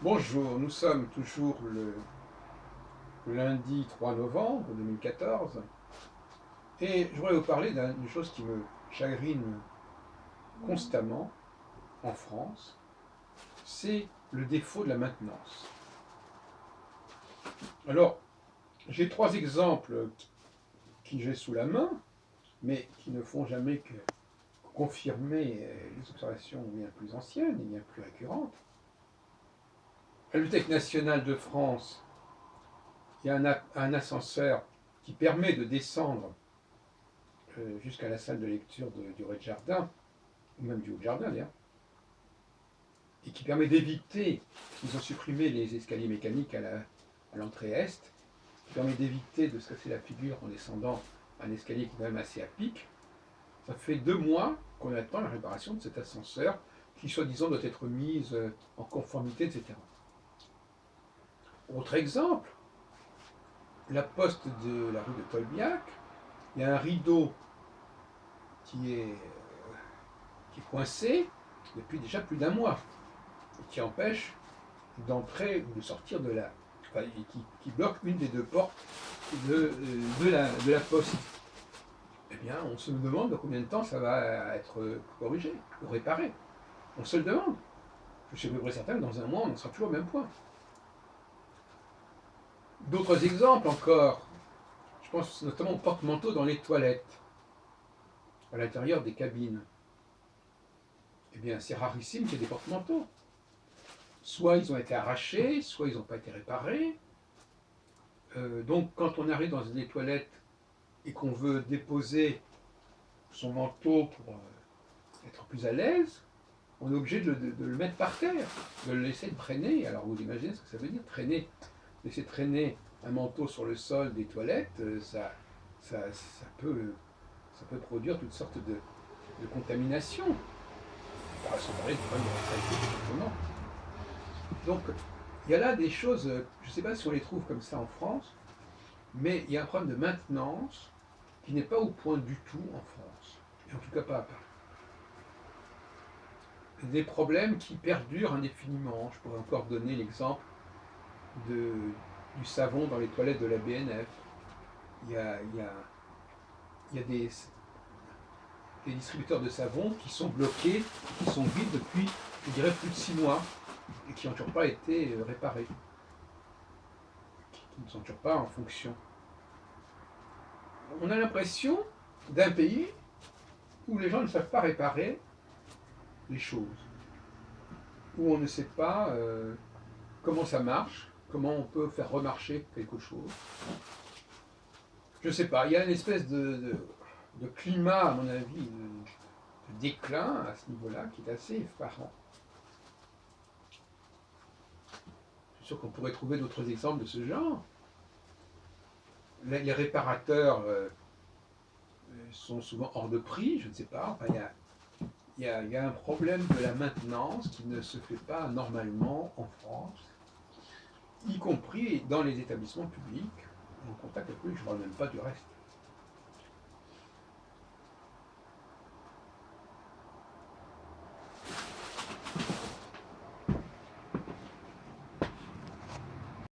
Bonjour, nous sommes toujours le lundi 3 novembre 2014 et je voudrais vous parler d'une chose qui me chagrine constamment en France, c'est le défaut de la maintenance. Alors, j'ai trois exemples qui j'ai sous la main, mais qui ne font jamais que confirmer les observations bien plus anciennes et bien plus récurrentes. À la Bibliothèque nationale de France, il y a un ascenseur qui permet de descendre jusqu'à la salle de lecture du rez-de-jardin, ou même du haut-de-jardin d'ailleurs, et qui permet d'éviter, ils ont supprimé les escaliers mécaniques à l'entrée est, qui permet d'éviter de se casser la figure en descendant un escalier qui est quand même assez à pic. Ça fait 2 mois qu'on attend la réparation de cet ascenseur qui, soi-disant, doit être mise en conformité, etc. Autre exemple, la poste de la rue de Tolbiac, il y a un rideau qui est coincé depuis déjà plus d'un mois, et qui empêche d'entrer ou de sortir de la. Enfin, qui bloque une des deux portes de la poste. Eh bien, on se demande dans combien de temps ça va être corrigé ou réparé. On se le demande. Je suis à peu près certain que dans un mois, on en sera toujours au même point. D'autres exemples encore. Je pense notamment aux porte-manteaux dans les toilettes, à l'intérieur des cabines. Eh bien, c'est rarissime qu'il y ait des porte-manteaux. Soit ils ont été arrachés, soit ils n'ont pas été réparés. Donc, quand on arrive dans des toilettes et qu'on veut déposer son manteau pour être plus à l'aise, on est obligé de le mettre par terre, de le laisser traîner. Alors vous imaginez ce que ça veut dire, traîner, laisser traîner un manteau sur le sol des toilettes, ça peut produire toutes sortes de contaminations. Sans parler du problème de la saleté, tout simplement. Donc, il y a là des choses, je ne sais pas si on les trouve comme ça en France, mais il y a un problème de maintenance qui n'est pas au point du tout en France, et en tout cas pas à Paris. Des problèmes qui perdurent indéfiniment. Je pourrais encore donner l'exemple du savon dans les toilettes de la BNF. Il y a des distributeurs de savon qui sont bloqués, qui sont vides depuis, je dirais, plus de 6 mois, et qui n'ont toujours pas été réparés, qui ne sont toujours pas en fonction. On a l'impression d'un pays où les gens ne savent pas réparer les choses, où on ne sait pas comment ça marche, comment on peut faire remarcher quelque chose. Je ne sais pas, il y a une espèce de climat, à mon avis, de déclin à ce niveau-là qui est assez effarant. Je suis sûr qu'on pourrait trouver d'autres exemples de ce genre. Les réparateurs sont souvent hors de prix, je ne sais pas. Enfin, il y a un problème de la maintenance qui ne se fait pas normalement en France, y compris dans les établissements publics. En contact avec eux, je ne parle même pas du reste.